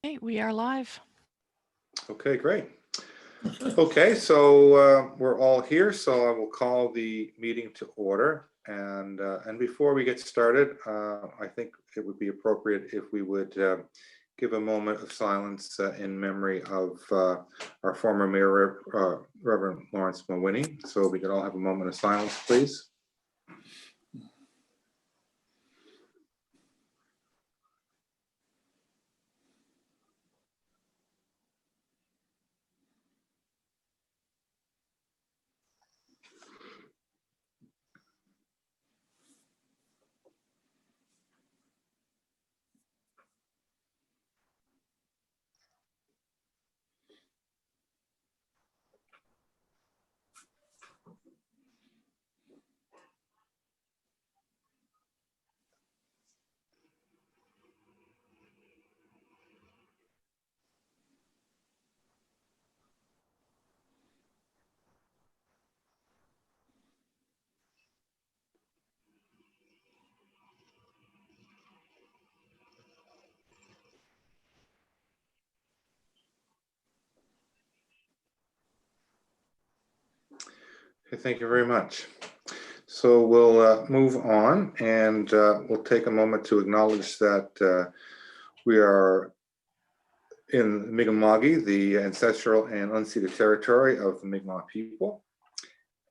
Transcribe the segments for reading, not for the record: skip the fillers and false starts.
Hey, we are live. Okay, great. Okay, so we're all here, so I will call the meeting to order. And before we get started, I think it would be appropriate if we would give a moment of silence in memory of our former mayor, Reverend Lawrence Mawhinney. So we could all have a moment of silence, please. Okay, thank you very much. So we'll move on, and we'll take a moment to acknowledge that we are in Mi'kmaq, the ancestral and unceded territory of the Mi'kmaq people.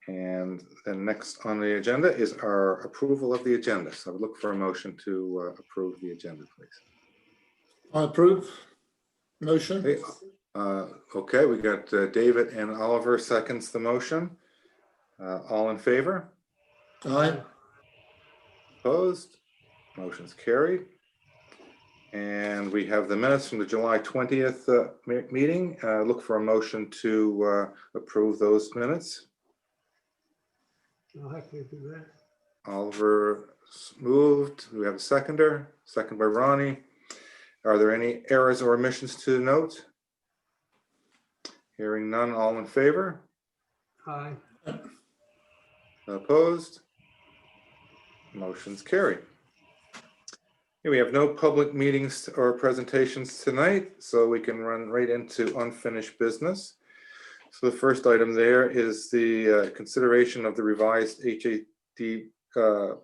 And then next on the agenda is our approval of the agenda. So I would look for a motion to approve the agenda, please. I approve. Motion. Okay, okay, we got David and Oliver seconds the motion. All in favor? Aye. Opposed? Motion's carried. And we have the minutes from the July 20th meeting. Look for a motion to approve those minutes. I'll happily do that. Oliver moved. We have a seconder. Second by Ronnie. Are there any errors or omissions to note? Hearing none, all in favor? Aye. Opposed? Motion's carried. Okay, we have no public meetings or presentations tonight, so we can run right into unfinished business. So the first item there is the consideration of the revised HAD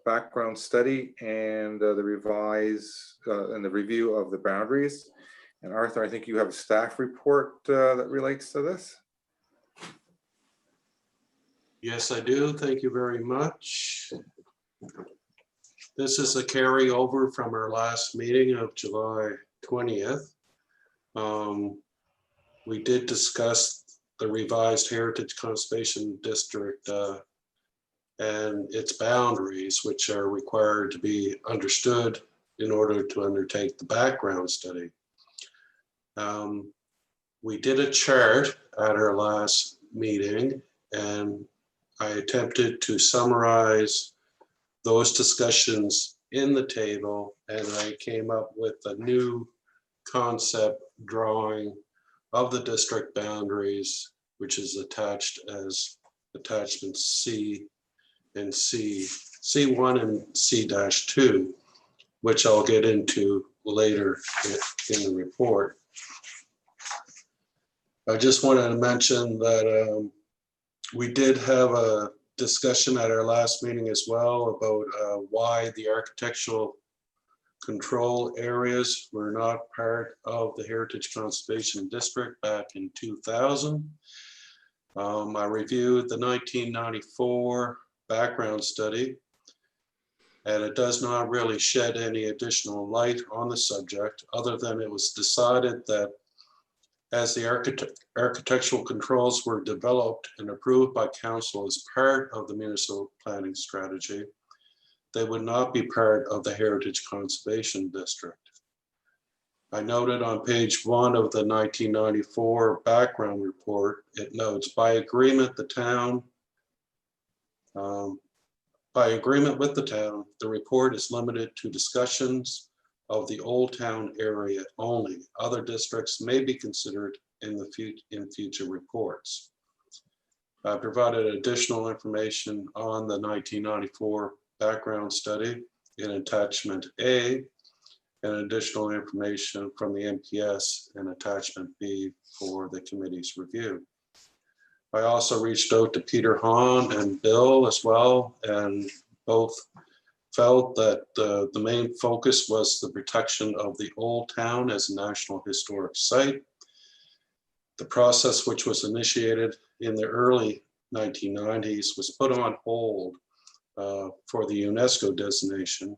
background study and the review of the boundaries. And Arthur, I think you have a staff report that relates to this. Yes, I do. Thank you very much. This is a carryover from our last meeting of July 20th. We did discuss the revised Heritage Conservation District and its boundaries, which are required to be understood in order to undertake the background study. We did a chart at our last meeting, and I attempted to summarize those discussions in the table, and I came up with a new concept drawing of the district boundaries, which is attached as attachments C and C1 and C-2, which I'll get into later in the report. I just wanted to mention that we did have a discussion at our last meeting as well about why the architectural control areas were not part of the Heritage Conservation District back in 2000. I reviewed the 1994 background study, and it does not really shed any additional light on the subject, other than it was decided that as the architectural controls were developed and approved by council as part of the municipal planning strategy, they would not be part of the Heritage Conservation District. I noted on page 1 of the 1994 background report, it notes, by agreement with the town, the report is limited to discussions of the Old Town area only. Other districts may be considered in future reports. I provided additional information on the 1994 background study in attachment A, and additional information from the MPS and attachment B for the committee's review. I also reached out to Peter Hahn and Bill as well, and both felt that the main focus was the protection of the Old Town as a National Historic Site. The process, which was initiated in the early 1990s, was put on hold for the UNESCO designation,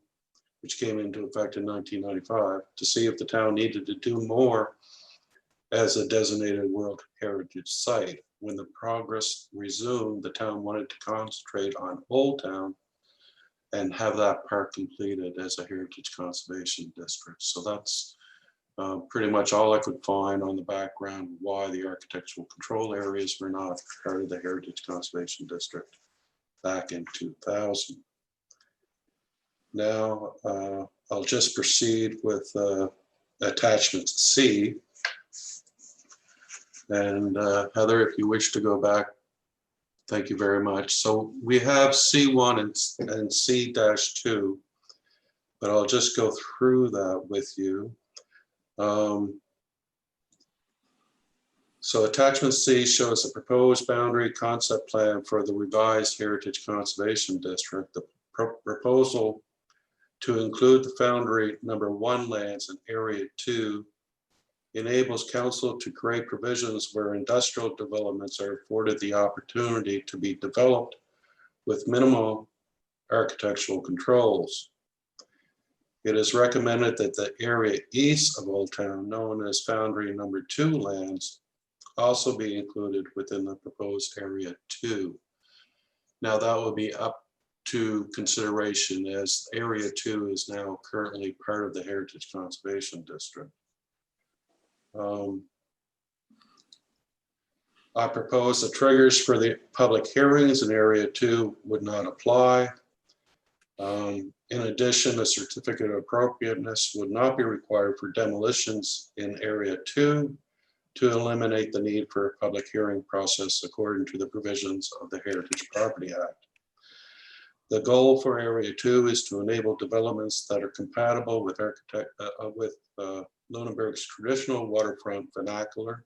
which came into effect in 1995, to see if the town needed to do more as a designated World Heritage Site. When the progress resumed, the town wanted to concentrate on Old Town and have that part completed as a Heritage Conservation District. So that's pretty much all I could find on the background why the architectural control areas were not part of the Heritage Conservation District back in 2000. Now, I'll just proceed with attachment C. And Heather, if you wish to go back, thank you very much. So we have C1 and C-2, but I'll just go through that with you. So attachment C shows the proposed boundary concept plan for the revised Heritage Conservation District. The proposal to include the Foundry #1 lands in Area 2 enables council to create provisions where industrial developments are afforded the opportunity to be developed with minimal architectural controls. It is recommended that the area east of Old Town, known as Foundry #2 lands, also be included within the proposed Area 2. Now that will be up to consideration, as Area 2 is now currently part of the Heritage Conservation District. I propose the triggers for the public hearings in Area 2 would not apply. In addition, a certificate of appropriateness would not be required for demolitions in Area 2 to eliminate the need for a public hearing process according to the provisions of the Heritage Property Act. The goal for Area 2 is to enable developments that are compatible with Lunenburg's traditional waterfront vernacular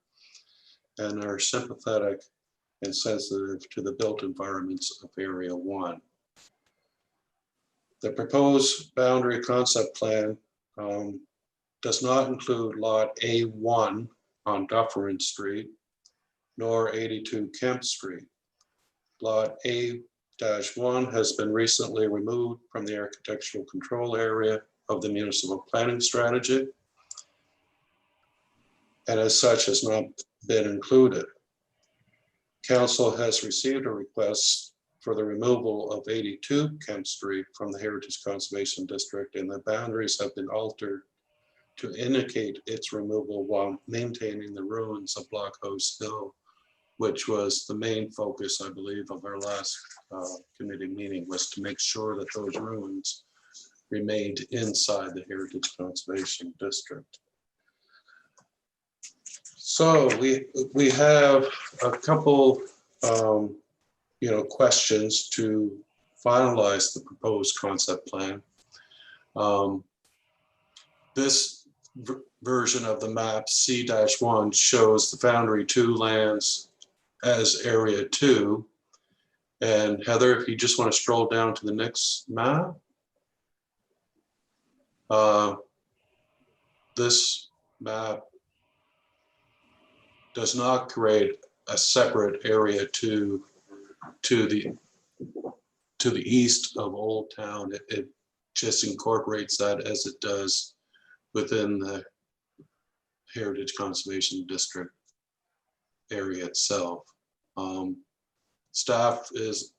and are sympathetic and sensitive to the built environments of Area 1. The proposed boundary concept plan does not include Lot A1 on Dufferin Street, nor 82 Kemp Street. Lot A-1 has been recently removed from the architectural control area of the municipal planning strategy, and as such has not been included. Council has received a request for the removal of 82 Kemp Street from the Heritage Conservation District, and the boundaries have been altered to indicate its removal while maintaining the ruins of Blockhouse Hill, which was the main focus, I believe, of our last committee meeting, was to make sure that those ruins remained inside the Heritage Conservation District. So we have a couple questions to finalize the proposed concept plan. This version of the map, C-1, shows the Foundry 2 lands as Area 2. And Heather, if you just want to stroll down to the next map. This map does not create a separate Area 2 to the east of Old Town. It just incorporates that as it does within the Heritage Conservation District area itself. Staff is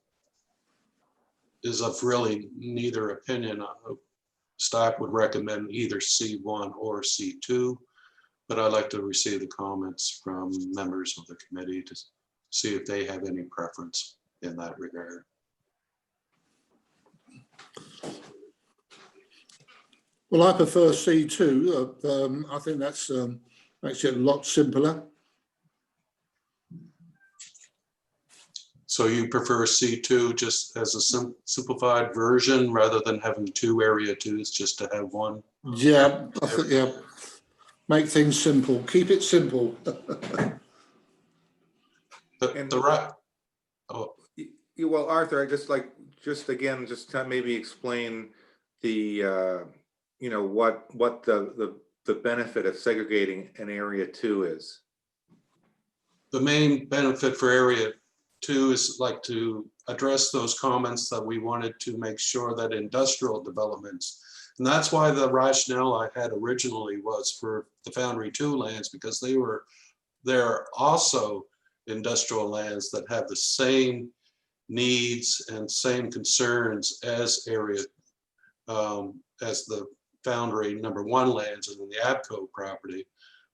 of really neither opinion. Staff would recommend either C1 or C2, but I'd like to receive the comments from members of the committee to see if they have any preference in that regard. Well, I prefer C2. I think that's makes it a lot simpler. So you prefer C2 just as a simplified version rather than having 2 area 2s, just to have one? Yeah, I think, yeah. Make things simple. Keep it simple. The right. Oh, Well, Arthur, I just again, just to maybe explain the, you know, what the benefit of segregating an area 2 is. the main benefit for area 2 is like to address those comments that we wanted to make sure that industrial developments, and that's why the rationale I had originally was for the Foundry 2 lands, because they're also industrial lands that have the same needs and same concerns as area, as the Foundry number 1 lands and the ABCO property.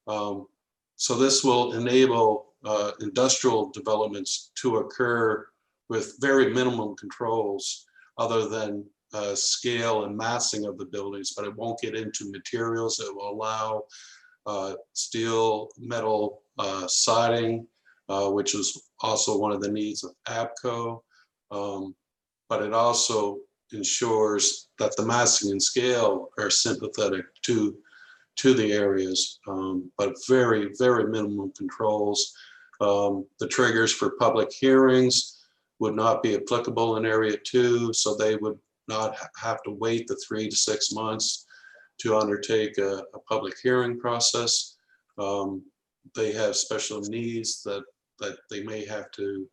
So this will enable industrial developments to occur with very minimum controls other than scale and massing of the buildings, but it won't get into materials. It will allow steel, metal siding, which is also one of the needs of ABCO. But it also ensures that the massing and scale are sympathetic to the areas, but very, very minimum controls. The triggers for public hearings would not be applicable in area 2, so they would not have to wait the 3 to 6 months to undertake a public hearing process. They have special needs that they may have to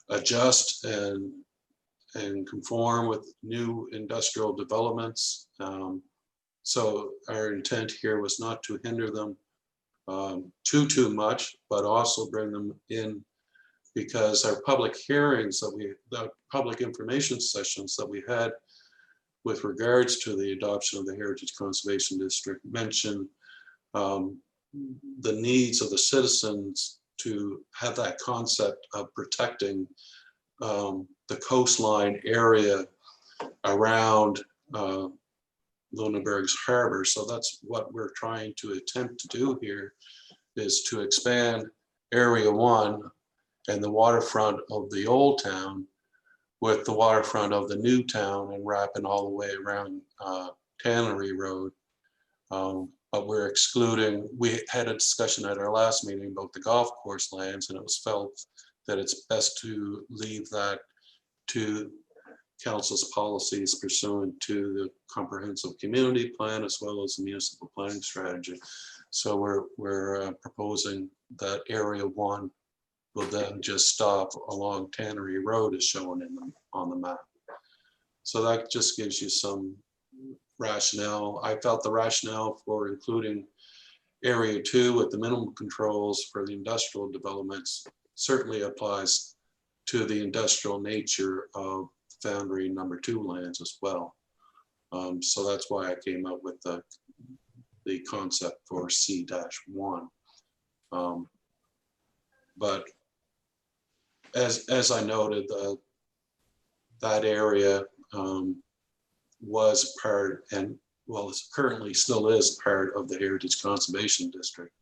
adjust and conform with new industrial developments. So our intent here was not to hinder them too much, but also bring them in, because our public hearings the public information sessions that we had with regards to the adoption of the Heritage Conservation District mentioned the needs of the citizens to have that concept of protecting the coastline area around Lunenburg's harbor. So that's what we're trying to attempt to do here, is to expand area 1 and the waterfront of the old town with the waterfront of the new town and wrapping all the way around Tannery Road. But we're excluding, we had a discussion at our last meeting about the golf course lands, and it was felt that it's best to leave that to council's policies pursuant to the comprehensive community plan as well as the municipal planning strategy. So we're proposing that area 1 will then just stop along Tannery Road as shown on the map. So that just gives you some rationale. I felt the rationale for including area 2 with the minimum controls for the industrial developments certainly applies to the industrial nature of Foundry number 2 lands as well. So that's why I came up with the concept for C-1. But as I noted, that area was part, and well, it's currently still is part of the Heritage Conservation District.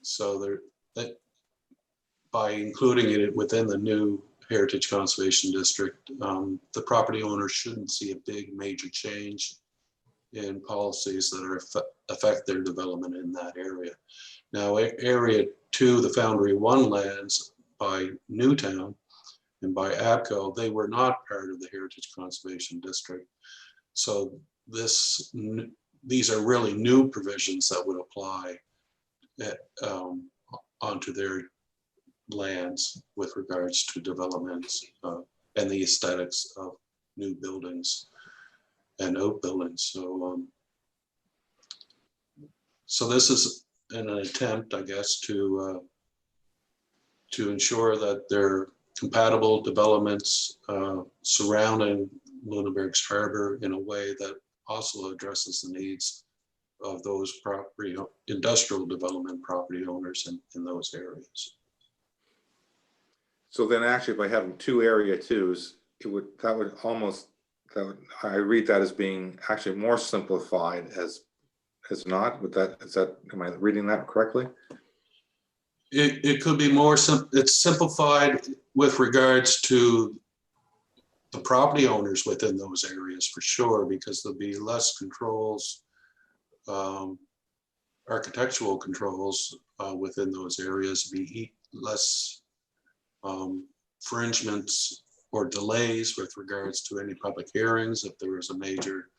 So that by including it within the new Heritage Conservation District, the property owners shouldn't see a big major change in policies that are affect their development in that area. Now, area 2, the Foundry 1 lands by Newtown and by ABCO, they were not part of the Heritage Conservation District. So these are really new provisions that would apply onto their lands with regards to developments and the aesthetics of new buildings and outbuildings. So this is an attempt, I guess, to ensure that there are compatible developments surrounding Lunenburg's harbor in a way that also addresses the needs of those industrial development property owners in those areas. So then actually by having 2 area 2s, I read that as being actually more simplified as not, am I reading that correctly? it could be more, it's simplified with regards to the property owners within those areas for sure, because there'll be less controls, architectural controls within those areas, be less infringements or delays with regards to any public hearings if there was a major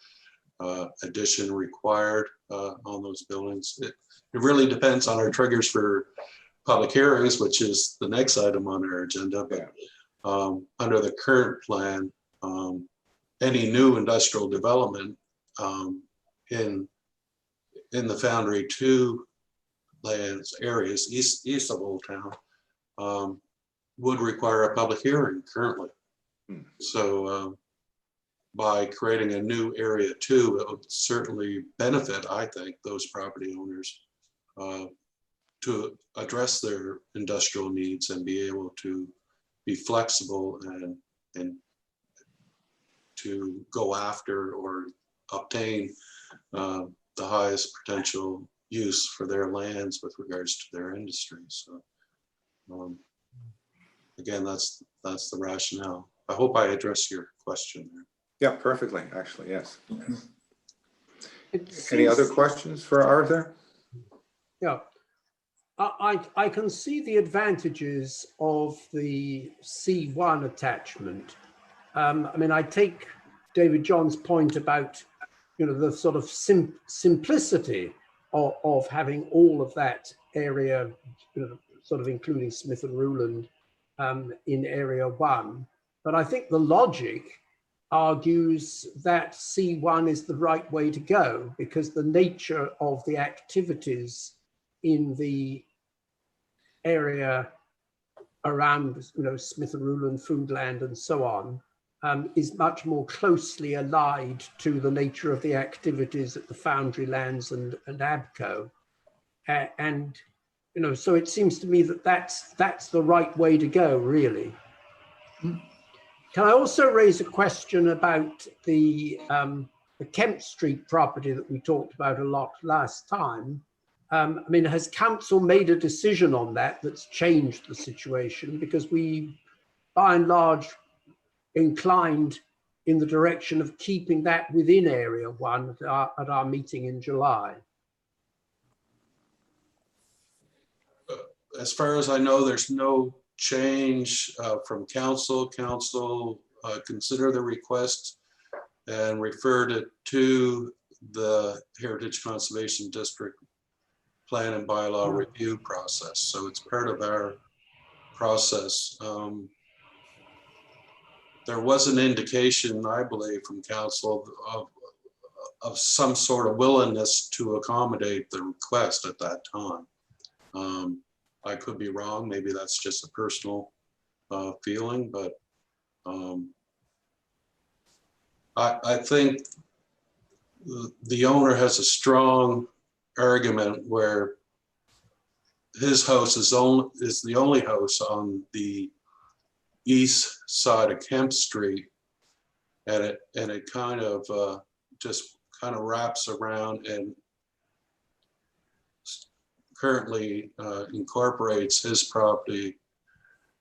addition required on those buildings. It really depends on our triggers for public hearings, which is the next item on our agenda. But under the current plan, any new industrial development in the Foundry 2 lands areas east of Old Town would require a public hearing currently. So by creating a new area 2, it would certainly benefit, I think, those property owners to address their industrial needs and be able to be flexible and to go after or obtain the highest potential use for their lands with regards to their industry. So again, that's the rationale. I hope I addressed your question there. Yeah, perfectly, actually, yes. Any other questions for Arthur? Yeah, I can see the advantages of the C1 attachment. I mean, I take David John's point about, you know, the sort of simplicity of having all of that area, you know, sort of including Smith and Ruland in area 1. But I think the logic argues that C1 is the right way to go, because the nature of the activities in the area around, you know, Smith and Ruland, Foodland, and so on, is much more closely allied to the nature of the activities at the Foundry lands and ABCO. And, you know, so it seems to me that that's the right way to go, really. Can I also raise a question about the Kemp Street property that we talked about a lot last time? I mean, has council made a decision on that that's changed the situation? Because we, by and large, inclined in the direction of keeping that within Area 1 at our meeting in July. As far as I know, there's no change from council. Council consider the request and referred it to the Heritage Conservation District Plan and Bylaw Review process. So it's part of our process. There was an indication, I believe, from council of some sort of willingness to accommodate the request at that time. I could be wrong. Maybe that's just a personal feeling, but I think the owner has a strong argument where his house is the only house on the east side of Kemp Street, and it kind of just kind of wraps around and currently incorporates his property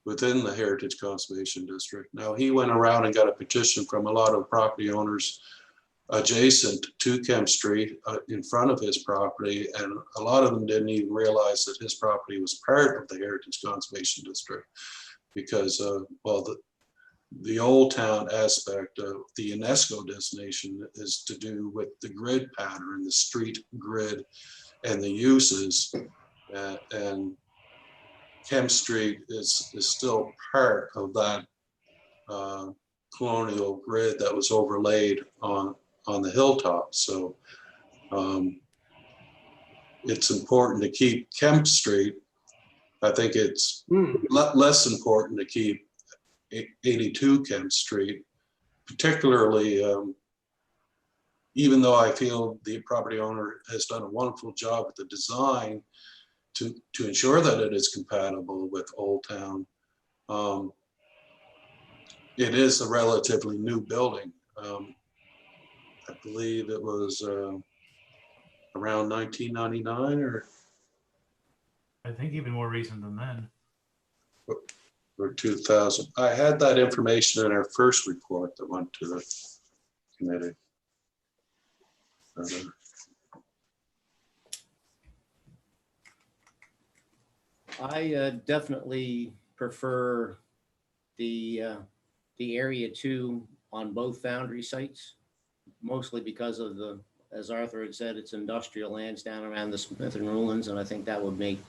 within the Heritage Conservation District. Now, he went around and got a petition from a lot of property owners adjacent to Kemp Street in front of his property, and a lot of them didn't even realize that his property was part of the Heritage Conservation District, because well, the Old Town aspect of the UNESCO designation is to do with the grid pattern, the street grid, and the uses, and Kemp Street is still part of that colonial grid that was overlaid on the hilltop. So it's important to keep Kemp Street. I think it's less important to keep 82 Kemp Street, particularly even though I feel the property owner has done a wonderful job with the design to ensure that it is compatible with Old Town. It is a relatively new building. I believe it was around 1999 or I think even more recent than then. or 2000. I had that information in our first report that went to the committee. I definitely prefer the area 2 on both Foundry sites, mostly because of the, as Arthur had said, it's industrial lands down around the Smith and Newlands, and I think that would make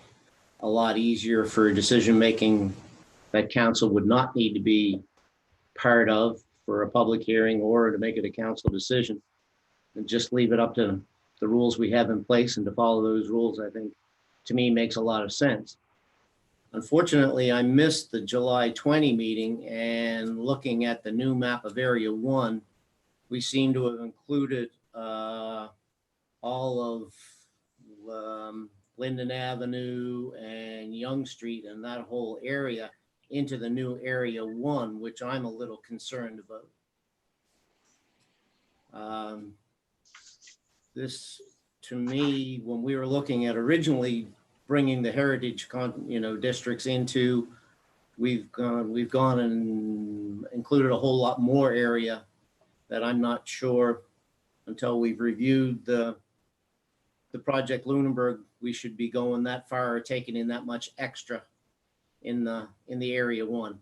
a lot easier for decision making that council would not need to be part of for a public hearing or to make it a council decision, and just leave it up to the rules we have in place and to follow those rules. I think, to me, makes a lot of sense. Unfortunately, I missed the July 20 meeting, and looking at the new map of Area 1, we seem to have included all of Linden Avenue and Young Street and that whole area into the new Area 1, which I'm a little concerned about. This, to me, when we were looking at originally bringing the heritage districts into, we've gone and included a whole lot more area that I'm not sure, until we've reviewed the project Lunenburg, we should be going that far or taking in that much extra in the Area 1.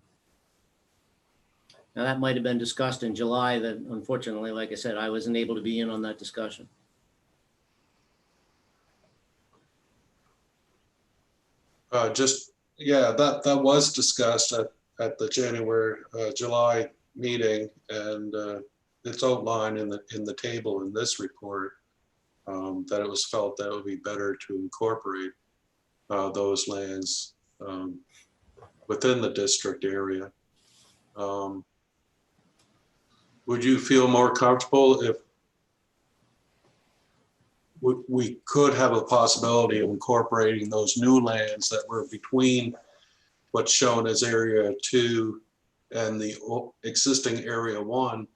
Now, that might have been discussed in July, that unfortunately, like I said, I wasn't able to be in on that discussion. That was discussed at the July meeting, and it's outlined in the table in this report, that it was felt that it would be better to incorporate those lands within the district area. Would you feel more comfortable if we could have a possibility of incorporating those new lands that were between what's shown as Area 2 and the existing Area 1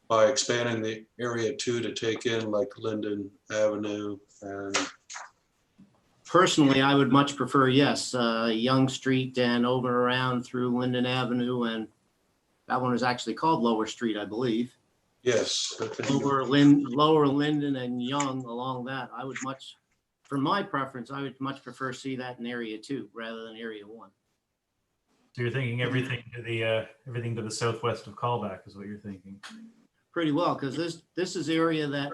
by expanding the Area 2 to take in like Linden Avenue? And personally, I would much prefer, yes, Young Street and over around through Linden Avenue, and that one is actually called Lower Street, I believe. yes, Lower Linden and Young along that. I would much, for my preference, I would much prefer see that in Area 2 rather than Area 1. So you're thinking everything to the southwest of Callback is what you're thinking. Pretty well, because this is area that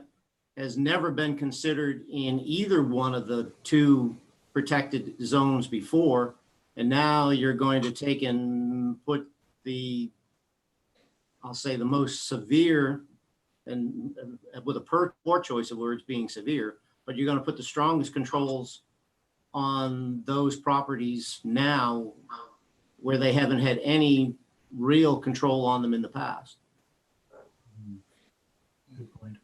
has never been considered in either one of the 2 protected zones before, and now you're going to take and put I'll say the most severe, and with a poor choice of words being severe, but you're going to put the strongest controls on those properties now where they haven't had any real control on them in the past. Good point.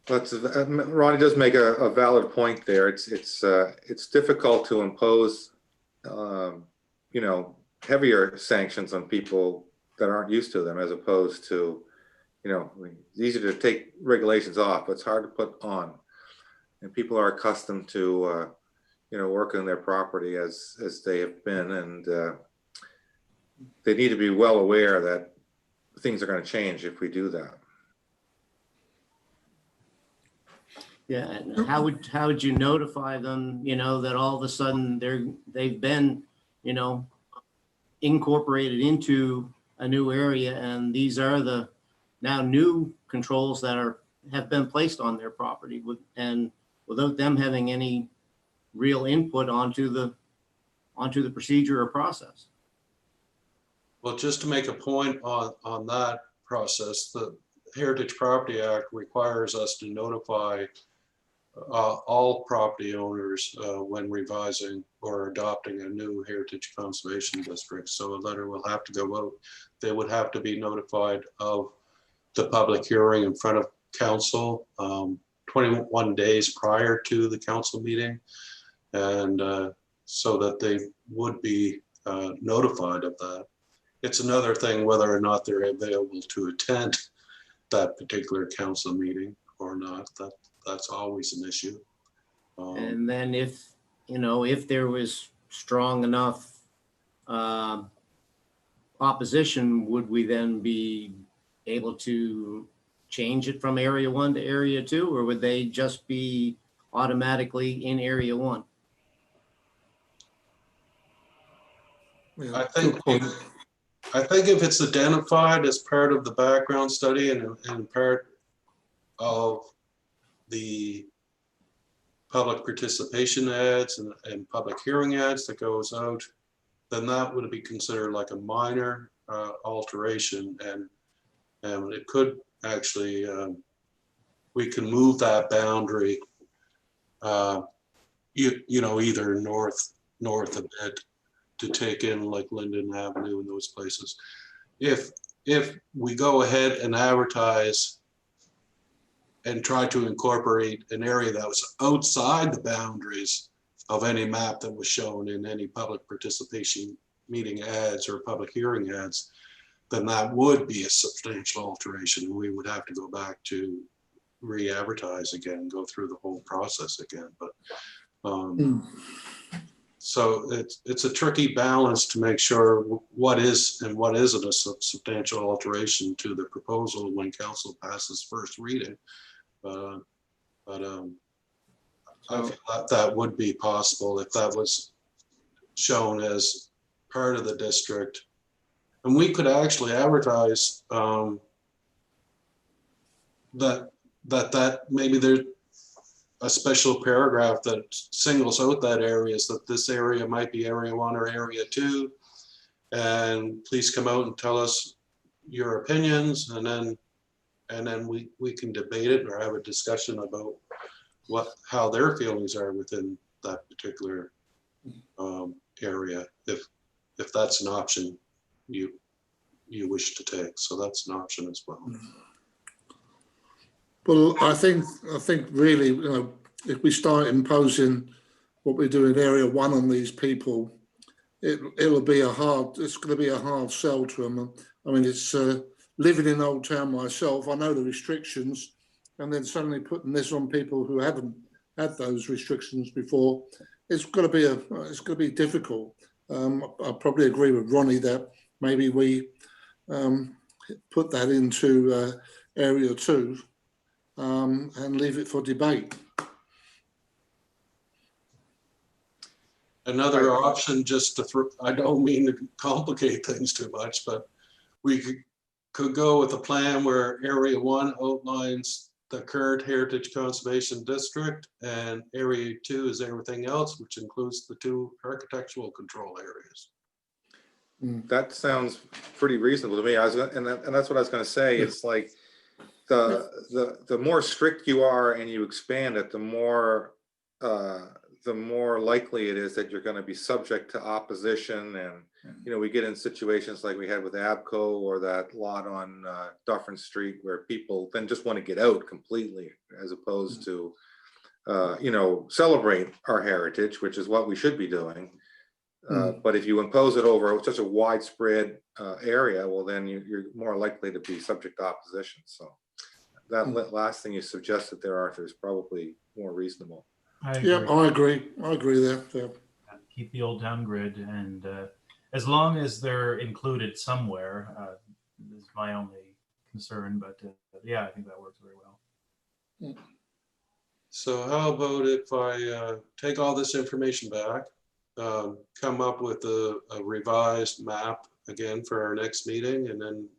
Ronnie does make a valid point there. It's difficult to impose, heavier sanctions on people that aren't used to them, as opposed to, it's easy to take regulations off, but it's hard to put on. And people are accustomed to, working their property as they have been, and they need to be well aware that things are going to change if we do that. Yeah, and how would you notify them, that all of a sudden they've been, incorporated into a new area, and these are the now new controls that have been placed on their property without them having any real input onto the procedure or process. well, just to make a point on that process, the Heritage Property Act requires us to notify all property owners when revising or adopting a new heritage conservation district. So a letter will have to go out. They would have to be notified of the public hearing in front of council 21 days prior to the council meeting, and so that they would be notified of that. it's another thing whether or not they're available to attend that particular council meeting or not. That's always an issue. And then if, you know, if there was strong enough opposition, would we then be able to change it from area 1 to area 2, or would they just be automatically in area 1? Yeah, I think good point. I think if it's identified as part of the background study and part of the public participation ads and public hearing ads that goes out, then that would be considered like a minor alteration, and it could actually, we can move that boundary, you know, either north a bit to take in like Linden Avenue and those places. If we go ahead and advertise and try to incorporate an area that was outside the boundaries of any map that was shown in any public participation meeting ads or public hearing ads, then that would be a substantial alteration. We would have to go back to re-advertise again, go through the whole process again. But so it's a tricky balance to make sure what is and what isn't a substantial alteration to the proposal when council passes first reading. I feel that would be possible if that was shown as part of the district. And we could actually advertise that maybe there's a special paragraph that singles out that areas, that this area might be area 1 or area 2. And please come out and tell us your opinions, and then we can debate it or have a discussion about how their feelings are within that particular area, if that's an option you wish to take. So that's an option as well. Well, I think really, you know, if we start imposing what we do in area 1 on these people, it's going to be a hard sell to them. I mean, it's living in Old Town myself. I know the restrictions, and then suddenly putting this on people who haven't had those restrictions before, it's going to be difficult. I probably agree with Ronnie that maybe we put that into area 2 and leave it for debate. Another option, just to I don't mean to complicate things too much, but we could go with a plan where area 1 outlines the current Heritage Conservation District, and area 2 is everything else, which includes the 2 architectural control areas. That sounds pretty reasonable to me. And that's what I was going to say. It's like the more strict you are and you expand it, the more likely it is that you're going to be subject to opposition. And you know, we get in situations like we had with Abco or that lot on Dufferin Street, where people then just want to get out completely, as opposed to you know, celebrate our heritage, which is what we should be doing. But if you impose it over such a widespread area, well, then you're more likely to be subject to opposition. So that last thing you suggested there, Arthur, is probably more reasonable. I agree there. Yeah. Keep the Old Town grid, and as long as they're included somewhere, is my only concern. But yeah, I think that works very well. So how about if I take all this information back, come up with a revised map again for our next meeting, and then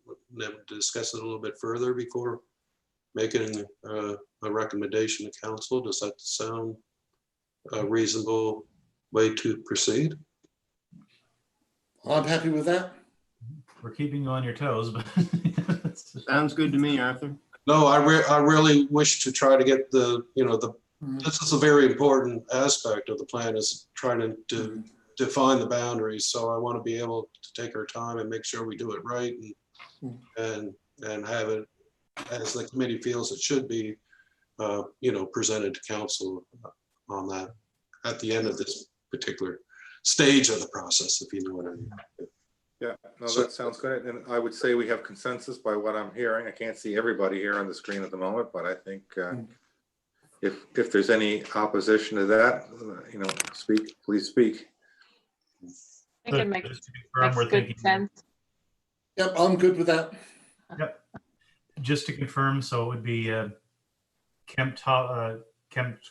discuss it a little bit further before making a recommendation to council? Does that sound a reasonable way to proceed? I'm happy with that. We're keeping you on your toes, but Sounds good to me, Arthur. No, I really wish to try to get this is a very important aspect of the plan, is trying to define the boundaries. So I want to be able to take our time and make sure we do it right, and have it as the committee feels it should be, presented to council on that at the end of this particular stage of the process, if you know what I mean. Yeah, no, So- that sounds good. And I would say we have consensus by what I'm hearing. I can't see everybody here on the screen at the moment, but I think if there's any opposition to that, please speak. I think it makes, Just to confirm, we're good thinking- sense. Yep, I'm good with that. Yep. Just to confirm, so it would be Kempt,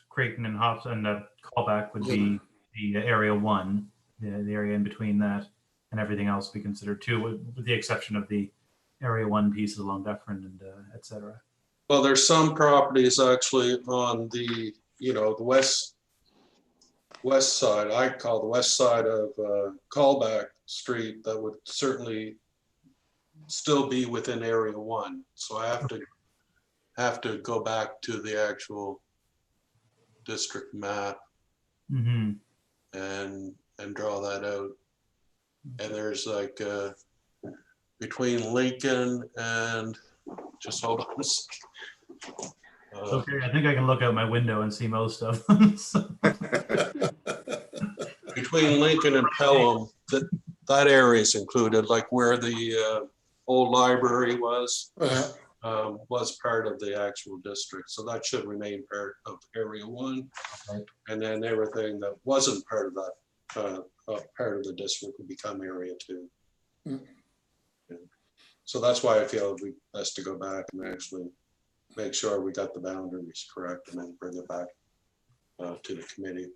Creighton, and Hops, and callback would be the area 1, the area in between that, and everything else we consider 2, with the exception of the area 1 pieces along Dufferin and et cetera. Well, there's some properties actually on the, the west side, I call the west side of Callback Street, that would certainly still be within area 1. So I have to go back to the actual district map Mm-hmm. and draw that out. And there's like between Lincoln and, just hold on a second. Okay, I think I can look out my window and see most of them. So. Between Lincoln and Pelham, that area is included, like where the old library was part of the actual district. So that should remain part of area 1. Okay. And then everything that wasn't part of that part of the district would become area 2. Mm. Yeah. So that's why I feel it'd be best to go back and actually make sure we got the boundaries correct and then bring it back to the committee.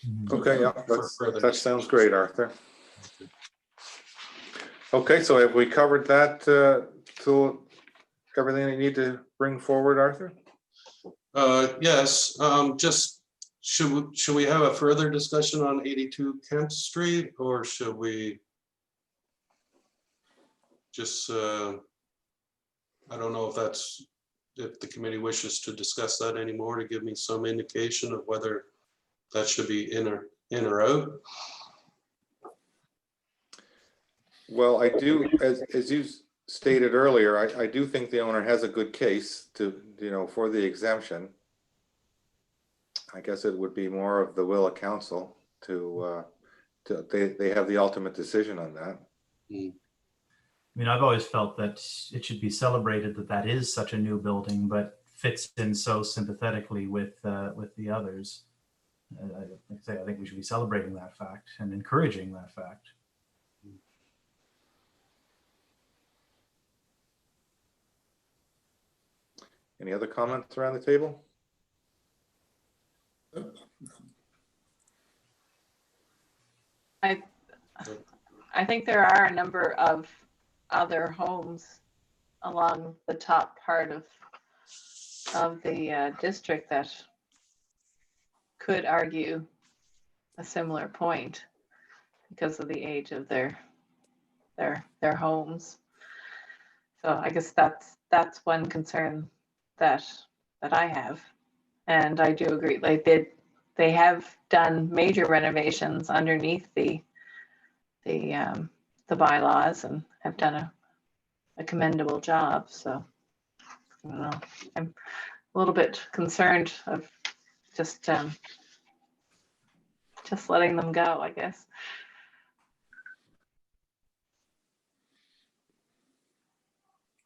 Mhm. Okay, yeah, further that sounds great, Arthur. Okay, so have we covered that, to everything you need to bring forward, Arthur? Yes, just should we have a further discussion on 82 Kent Street, or should we just, I don't know if the committee wishes to discuss that anymore, to give me some indication of whether that should be in or out. Well, I do, as you stated earlier, I do think the owner has a good case to, for the exemption. I guess it would be more of the will of council they have the ultimate decision on that. I mean, I've always felt that it should be celebrated that is such a new building, but fits in so sympathetically with the others. I think we should be celebrating that fact and encouraging that fact. Any other comments around the table? I think there are a number of other homes along the top part of the district that could argue a similar point because of the age of their homes. So I guess that's one concern that I have, and I do agree. Like they have done major renovations underneath the bylaws and have done a commendable job. So I don't know. I'm a little bit concerned of just letting them go, I guess.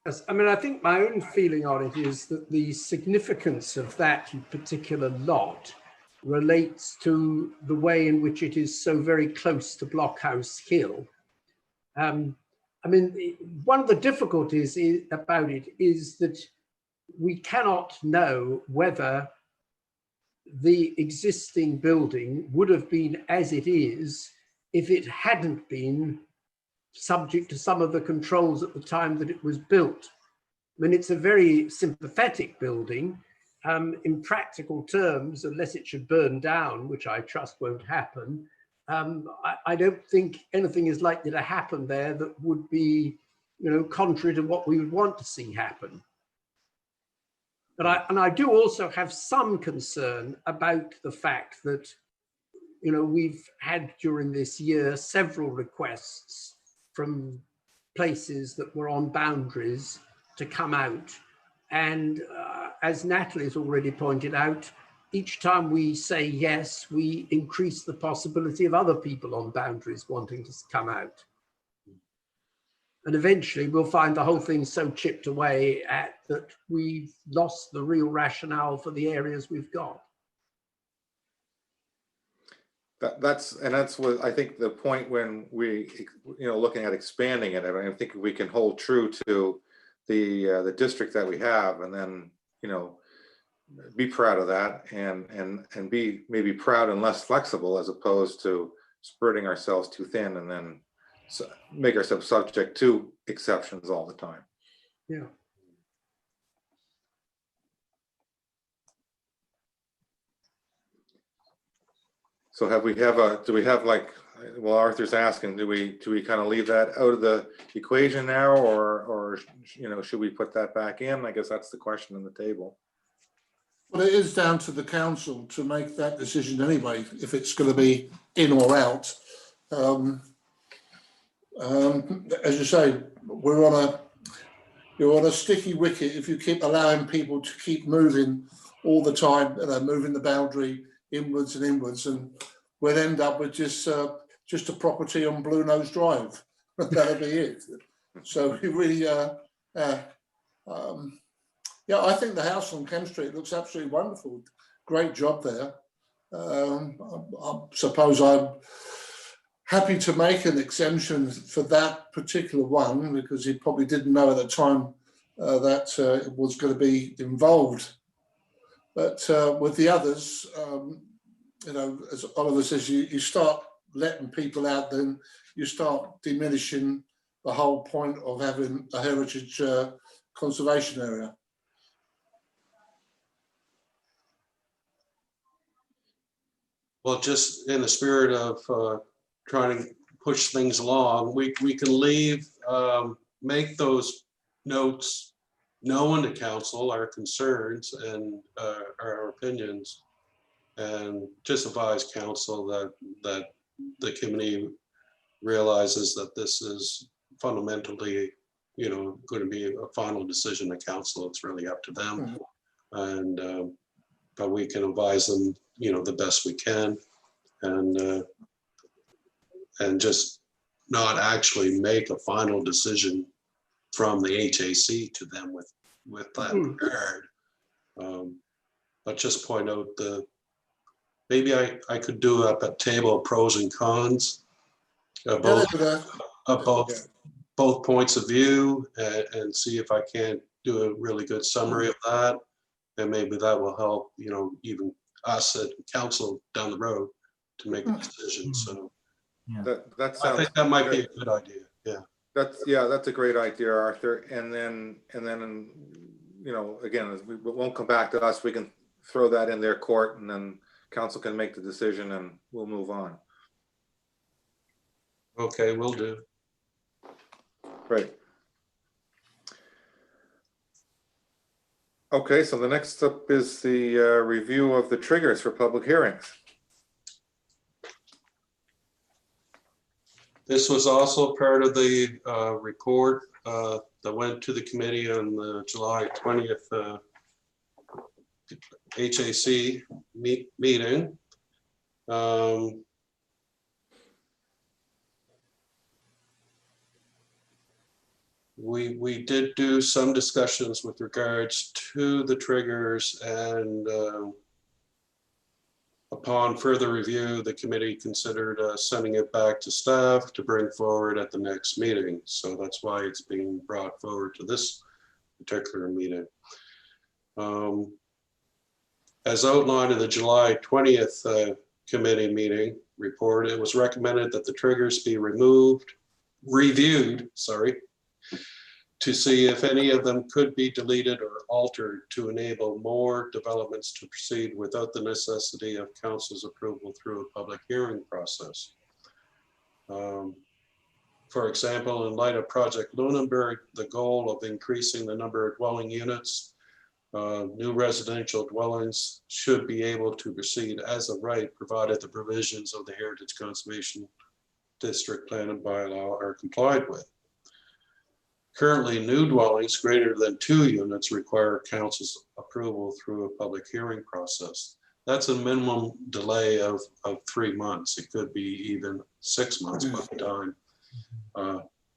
Yes, I mean, I think my own feeling on it is that the significance of that particular lot relates to the way in which it is so very close to Blockhouse Hill. I mean, one of the difficulties about it is that we cannot know whether the existing building would have been as it is if it hadn't been subject to some of the controls at the time that it was built. I mean, it's a very sympathetic building. In practical terms, unless it should burn down, which I trust won't happen, I don't think anything is likely to happen there that would be, contrary to what we would want to see happen. But I do also have some concern about the fact that, we've had during this year several requests from places that were on boundaries to come out. And as Natalie's already pointed out, each time we say yes, we increase the possibility of other people on boundaries wanting to come out. And eventually we'll find the whole thing so chipped away at that we've lost the real rationale for the areas we've got. That's what I think the point when we, looking at expanding it. I mean, I think we can hold true to the district that we have, and then be proud of that, and be maybe proud and less flexible, as opposed to spreading ourselves too thin and then make ourselves subject to exceptions all the time. Yeah. So do we have like, well, Arthur's asking, do we kind of leave that out of the equation now, or should we put that back in? I guess that's the question on the table. Well, it is down to the council to make that decision anyway, if it's going to be in or out. As you say, you're on a sticky wicket if you keep allowing people to keep moving all the time, moving the boundary inwards and inwards, and we'll end up with just a property on Blue Nose Drive. That'll be it. So we really, yeah, I think the house on Kemp Street looks absolutely wonderful. Great job there. I suppose I'm happy to make an exemption for that particular one, because he probably didn't know at the time that it was going to be involved. But with the others, as Oliver says, you start letting people out, then you start diminishing the whole point of having a heritage conservation area. Well, just in the spirit of trying to push things along, we can leave, make those notes known to council, our concerns and our opinions, and just advise council that the committee realizes that this is fundamentally, going to be a final decision of council. It's really up to them. Mm-hmm. And but we can advise them, the best we can, and just not actually make a final decision from the HAC to them with that regard. But just point out maybe I could do up a table of pros and cons about both points of view, and see if I can't do a really good summary of that, and maybe that will help, even us at council down the road to make a decision. So Yeah. That sounds, I think that might be a good idea. Yeah. That's a great idea, Arthur. And then again, it won't come back to us. We can throw that in their court, and then council can make the decision, and we'll move on. Okay, will do. Great. Okay, so the next up is the review of the triggers for public hearings. This was also part of the report that went to the committee on the July 20th HAC meeting. We did do some discussions with regards to the triggers, and upon further review, the committee considered sending it back to staff to bring forward at the next meeting. So that's why it's being brought forward to this particular meeting. As outlined in the July 20th committee meeting report, it was recommended that the triggers be reviewed, to see if any of them could be deleted or altered to enable more developments to proceed without the necessity of council's approval through a public hearing process. For example, in light of Project Lunenburg, the goal of increasing the number of dwelling units, new residential dwellings should be able to proceed as of right, provided the provisions of the Heritage Conservation District Plan and Bylaw are complied with. Currently, new dwellings greater than 2 units require council's approval through a public hearing process. That's a minimum delay of 3 months. It could be even 6 months by the time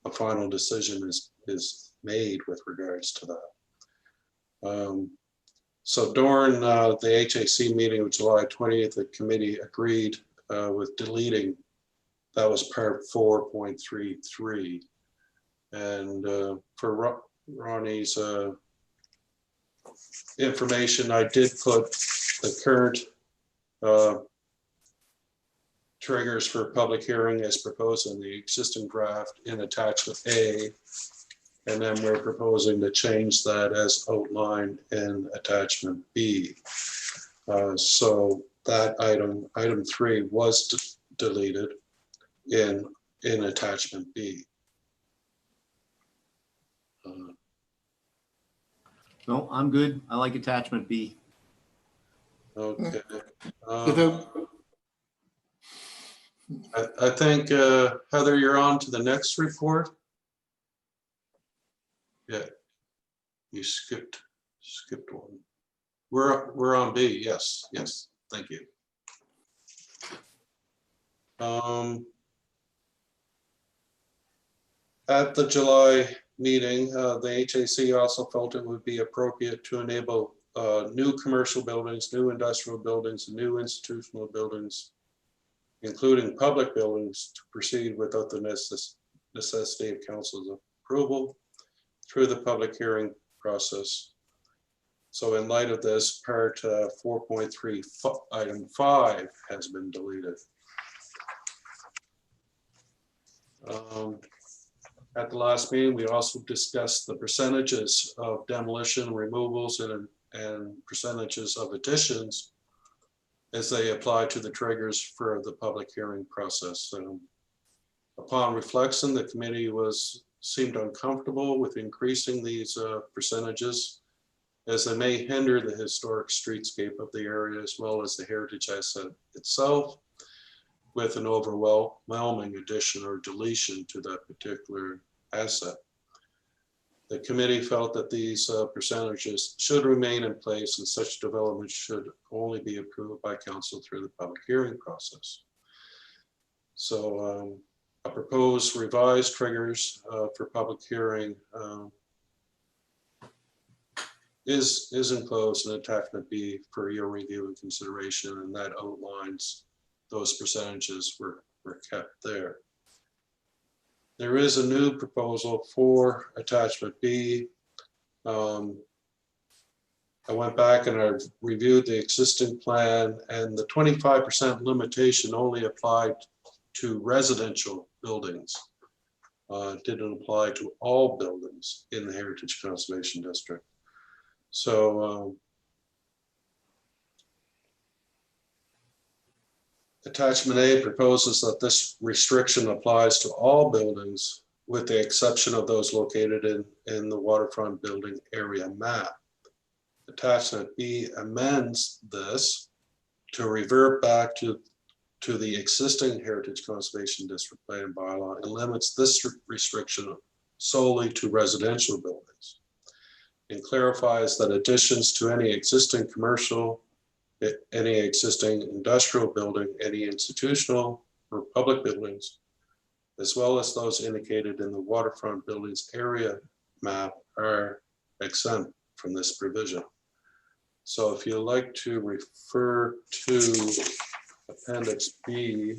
a final decision is made with regards to that. So during the HAC meeting of July 20th, the committee agreed with deleting, that was part 4.33. And for Ronnie's information, I did put the current triggers for public hearing as proposed in the existing draft in attachment A. And then we're proposing to change that as outlined in attachment B. So that item 3 was deleted in attachment B. No, I'm good. I like attachment B. Okay. So I think, Heather, you're on to the next report. Yeah, you skipped one. We're on B, yes, thank you. At the July meeting, the HAC also felt it would be appropriate to enable new commercial buildings, new industrial buildings, and new institutional buildings, including public buildings, to proceed without the necessity of council's approval through the public hearing process. So in light of this, part 4.3, item 5 has been deleted. At the last meeting, we also discussed the percentages of demolition, removals, and percentages of additions as they apply to the triggers for the public hearing process. Upon reflection, the committee seemed uncomfortable with increasing these percentages, as they may hinder the historic streetscape of the area as well as the heritage asset itself, with an overwhelming addition or deletion to that particular asset. The committee felt that these percentages should remain in place, and such development should only be approved by council through the public hearing process. So a proposed revised triggers for public hearing is enclosed in attachment B for your review and consideration, and that outlines those percentages were kept there. There is a new proposal for attachment B. I went back and I reviewed the existing plan, and the 25% limitation only applied to residential buildings. Didn't apply to all buildings in the Heritage Conservation District. So attachment A proposes that this restriction applies to all buildings with the exception of those located in the waterfront building area map. Attachment B amends this to revert back to the existing Heritage Conservation District plan bylaw and limits this restriction solely to residential buildings, and clarifies that additions to any existing commercial, any existing industrial building, any institutional or public buildings, as well as those indicated in the waterfront buildings area map, are exempt from this provision. So if you'd like to refer to Appendix B,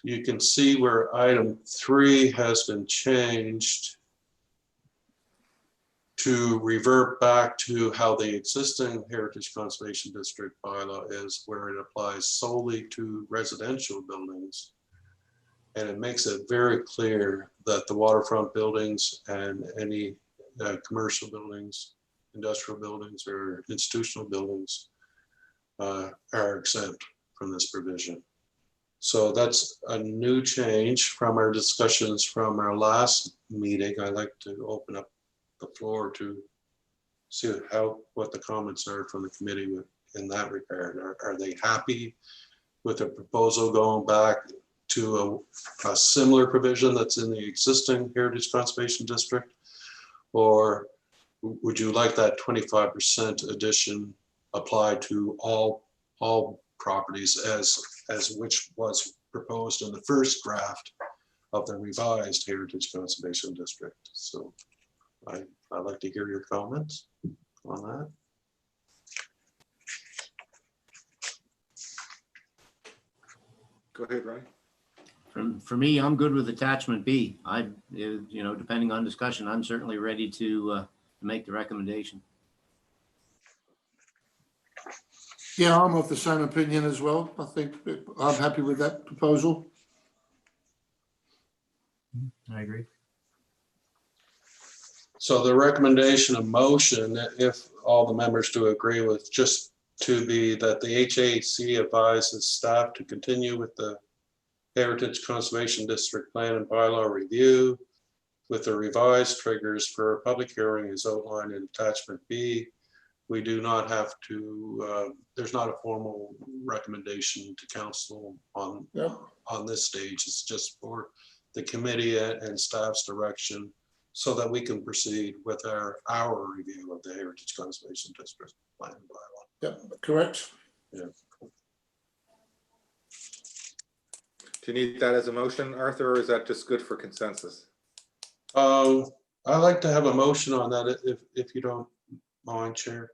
you can see where item 3 has been changed to revert back to how the existing Heritage Conservation District bylaw is, where it applies solely to residential buildings. And it makes it very clear that the waterfront buildings and any commercial buildings, industrial buildings, or institutional buildings are exempt from this provision. So that's a new change from our discussions from our last meeting. I'd like to open up the floor to see what the comments are from the committee in that regard. Are they happy with the proposal going back to a similar provision that's in the existing Heritage Conservation District? Or would you like that 25% addition applied to all properties as which was proposed in the first draft of the revised Heritage Conservation District. So I'd like to hear your comments on that. Go ahead, Ronnie. For me, I'm good with attachment B. Depending on discussion, I'm certainly ready to make the recommendation. Yeah, I'm of the same opinion as well. I think I'm happy with that proposal. I agree. So the recommendation of motion, if all the members do agree with, just to be that the HAC advises staff to continue with the Heritage Conservation District Plan and Bylaw review with the revised triggers for a public hearing as outlined in attachment B. We do not have to, there's not a formal recommendation to council on this stage. It's just for the committee and staff's direction so that we can proceed with our review of the Heritage Conservation District Plan and Bylaw. Yeah, correct. Yeah. Do you need that as a motion, Arthur, or is that just good for consensus? I'd like to have a motion on that if you don't mind, Chair.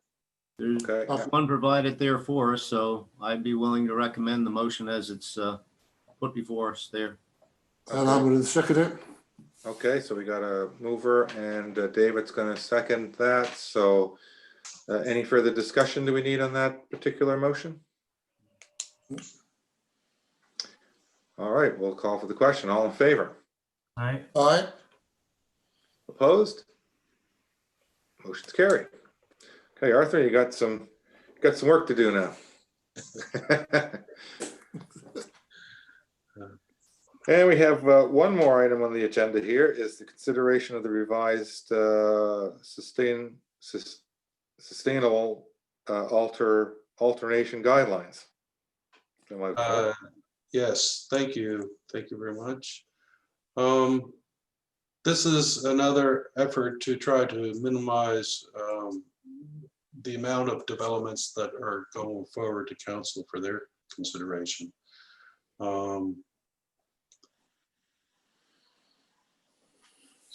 There's Okay, one provided there for us, so I'd be willing to recommend the motion as it's put before us there. And I'm going to second it. okay, so we got a mover and David's going to second that. So any further discussion do we need on that particular motion? All right, we'll call for the question. All in favor? All right. All right. Opposed? Motion's carried. Okay, Arthur, you got some work to do now. And we have one more item on the agenda here is the consideration of the revised sustainable alternation guidelines. Yes, thank you. Thank you very much. This is another effort to try to minimize the amount of developments that are going forward to council for their consideration.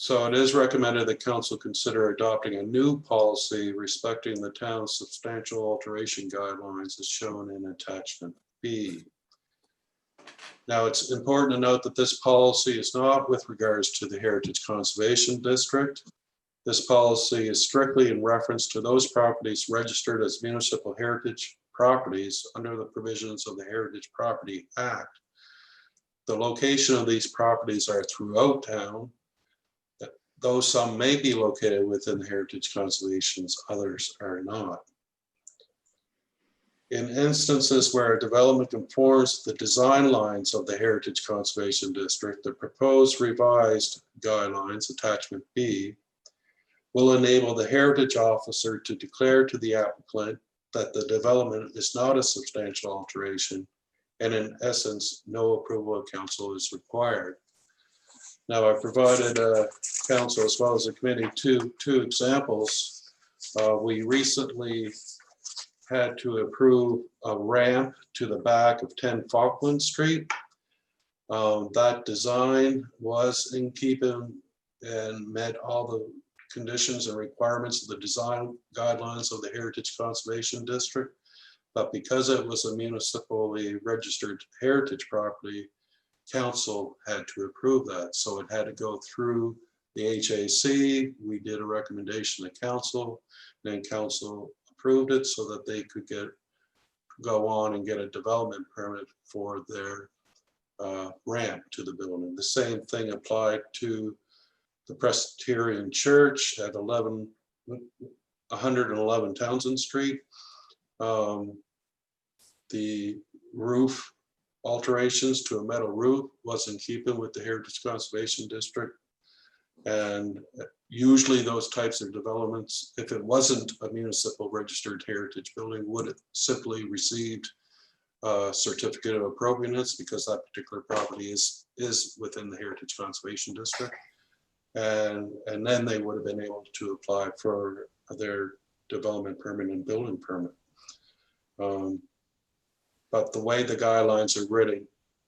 So it is recommended that council consider adopting a new policy respecting the town's substantial alteration guidelines as shown in attachment B. Now, it's important to note that this policy is not with regards to the Heritage Conservation District. This policy is strictly in reference to those properties registered as municipal heritage properties under the provisions of the Heritage Property Act. The location of these properties are throughout town, though some may be located within the Heritage Conservations, others are not. In instances where a development conforms to the design lines of the Heritage Conservation District, the proposed revised guidelines, attachment B, will enable the heritage officer to declare to the applicant that the development is not a substantial alteration, and in essence, no approval of council is required. Now, I provided council as well as the committee two examples. We recently had to approve a ramp to the back of 10 Falkland Street. That design was in keeping and met all the conditions and requirements of the design guidelines of the Heritage Conservation District. But because it was a municipally registered heritage property, council had to approve that. So it had to go through the HAC. We did a recommendation to council, then council approved it so that they could go on and get a development permit for their ramp to the building. The same thing applied to the Presbyterian Church at 111 Townsend Street. The roof alterations to a metal roof was in keeping with the Heritage Conservation District. And usually those types of developments, if it wasn't a municipal registered heritage building, would have simply received a certificate of appropriateness because that particular property is within the Heritage Conservation District. And then they would have been able to apply for their development permit and building permit. But the way the guidelines are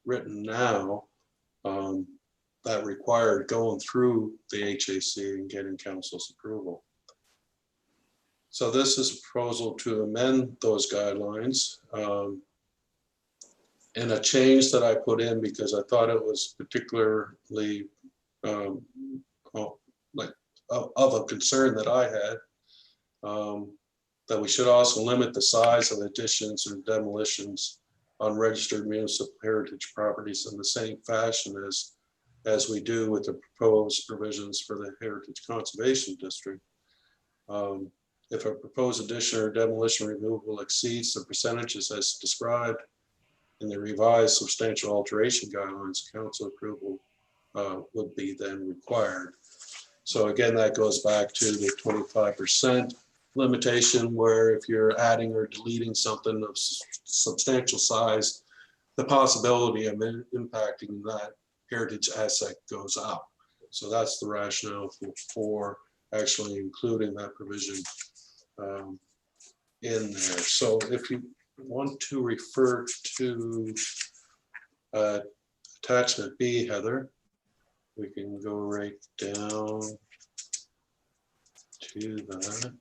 written now that required going through the HAC and getting council's approval. So this is a proposal to amend those guidelines. And a change that I put in because I thought it was particularly of a concern that I had, that we should also limit the size of additions or demolitions on registered municipal heritage properties in the same fashion as we do with the proposed provisions for the Heritage Conservation District. If a proposed addition or demolition removal exceeds the percentages as described in the revised substantial alteration guidelines, council approval would be then required. So again, that goes back to the 25% limitation, where if you're adding or deleting something of substantial size, the possibility of impacting that heritage asset goes up. So that's the rationale for actually including that provision in there. So if you want to refer to attachment B, Heather, we can go right down to that.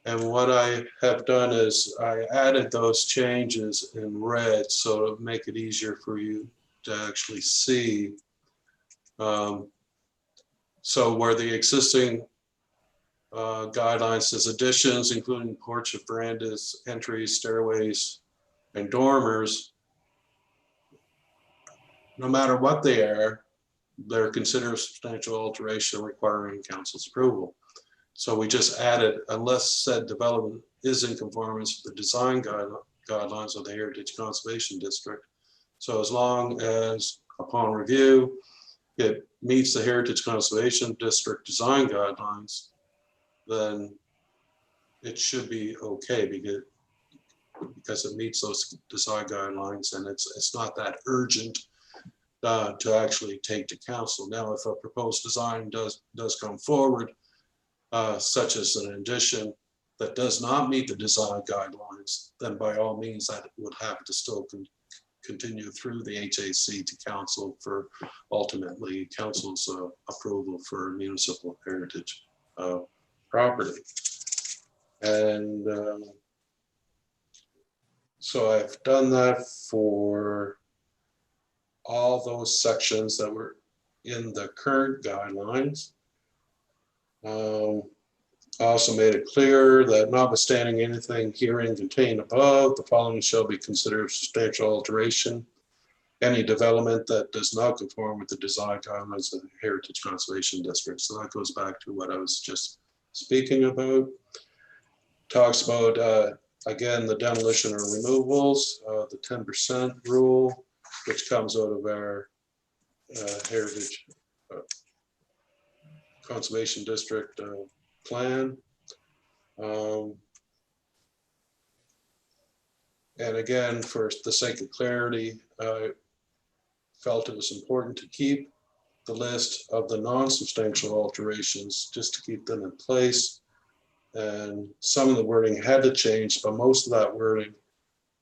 And what I have done is I added those changes in red so it'll make it easier for you to actually see. So where the existing guidelines says additions, including porch, verandas, entries, stairways, and dormers, no matter what they are, they're considered a substantial alteration requiring council's approval. So we just added, unless said development is in conformance with the design guidelines of the Heritage Conservation District. So as long as upon review, it meets the Heritage Conservation District design guidelines, then it should be okay because it meets those design guidelines, and it's not that urgent to actually take to council. Now, if a proposed design does come forward, such as an addition that does not meet the design guidelines, then by all means that would have to still continue through the HAC to council for ultimately council's approval for municipal heritage property. And so I've done that for all those sections that were in the current guidelines. I also made it clear that notwithstanding anything herein contained above, the following shall be considered substantial alteration. Any development that does not conform with the design guidelines of the Heritage Conservation District. So that goes back to what I was just speaking about. Talks about, again, the demolition or removals, the 10% rule, which comes out of our Heritage Conservation District plan. And again, for the sake of clarity, I felt it was important to keep the list of the non-substantial alterations just to keep them in place. And some of the wording had to change, but most of that wording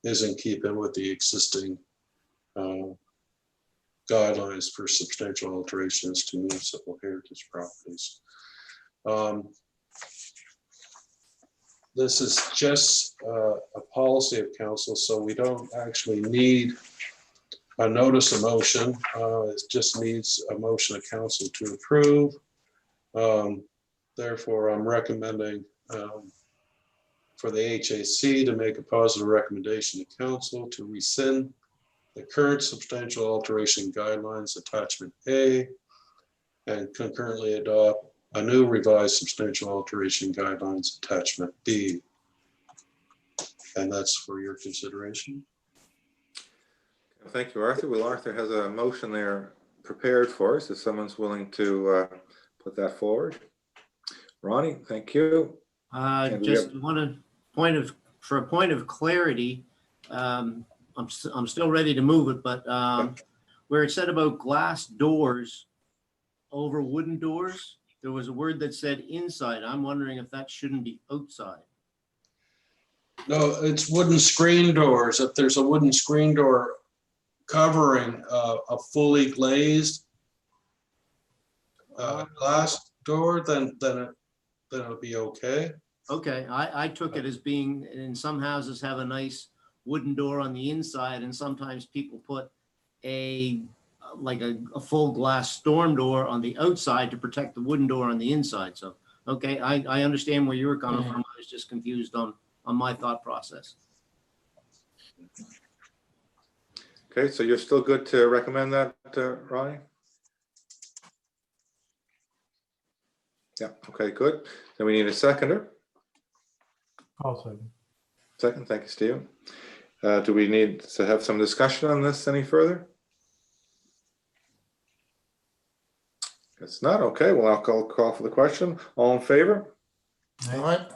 is in keeping with the existing guidelines for substantial alterations to municipal heritage properties. This is just a policy of council, so we don't actually need a notice of motion. It just needs a motion of council to approve. Therefore, I'm recommending for the HAC to make a positive recommendation to council to rescind the current substantial alteration guidelines attachment A and concurrently adopt a new revised substantial alteration guidelines attachment B. And that's for your consideration. Thank you, Arthur. Well, Arthur has a motion there prepared for us if someone's willing to put that forward. Ronnie, thank you. Just for a point of clarity, I'm still ready to move it, but where it said about glass doors over wooden doors, there was a word that said inside. I'm wondering if that shouldn't be outside. No, it's wooden screen doors. If there's a wooden screen door covering a fully glazed glass door, then it'll be okay. Okay, I took it as being, in some houses have a nice wooden door on the inside, and sometimes people put like a full glass storm door on the outside to protect the wooden door on the inside. So, okay, I understand where you were coming from. I was just confused on my thought process. Okay, so you're still good to recommend that, Ronnie? Yeah, okay, good. Then we need a seconder. Also, Second, thank you, Steve. Do we need to have some discussion on this any further? It's not, okay, well, I'll call for the question. All in favor? All right.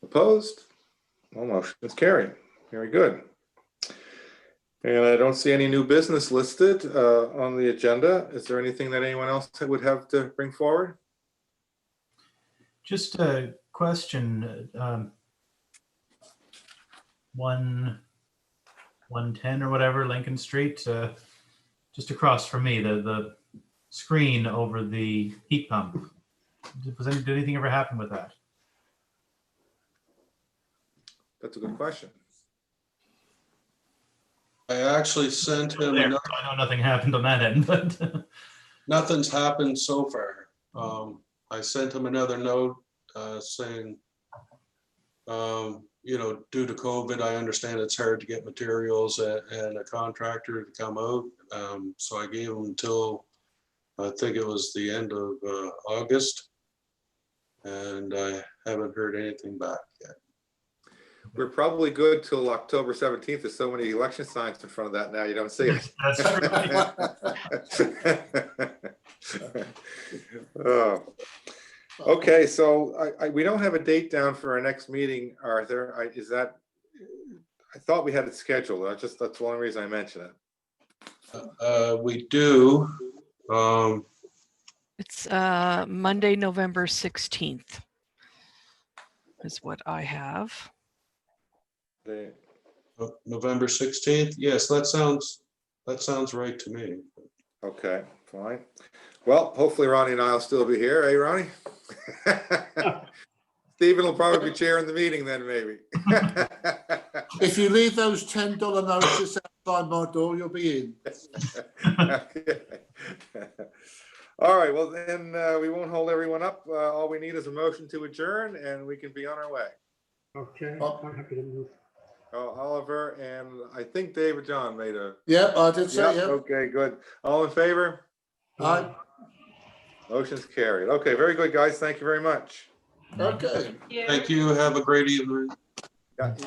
Opposed? Well, motion is carried. Very good. And I don't see any new business listed on the agenda. Is there anything that anyone else would have to bring forward? just a question. 110 or whatever, Lincoln Street, just across from me, the screen over the heat pump. Did anything ever happen with that? That's a good question. I actually sent him There, another. I know nothing happened on that end, but Nothing's happened so far. I sent him another note saying, you know, due to COVID, I understand it's hard to get materials and a contractor to come out. So I gave him until, I think it was the end of August. And I haven't heard anything back yet. We're probably good till October 17th. There's so many election signs in front of that now, you don't see it. that's true. Oh. Okay, so we don't have a date down for our next meeting, Arthur. I thought we had it scheduled. That's the only reason I mentioned it. We do. It's Monday, November 16th is what I have. November 16th. Yes, that sounds right to me. Okay, fine. Well, hopefully Ronnie and I will still be here. Hey, Ronnie? Stephen will probably be chairing the meeting then, maybe. If you leave those $10 notices outside my door, you'll be in. Okay. All right, well then we won't hold everyone up. All we need is a motion to adjourn and we can be on our way. Okay, Oh. I'm happy to move. Oliver and I think David John made a. Yeah, I did say, Yep, yeah. okay, good. All in favor? Aye. Motion's carried. Okay, very good, guys. Thank you very much. Okay. Thank you. Have a great evening. Got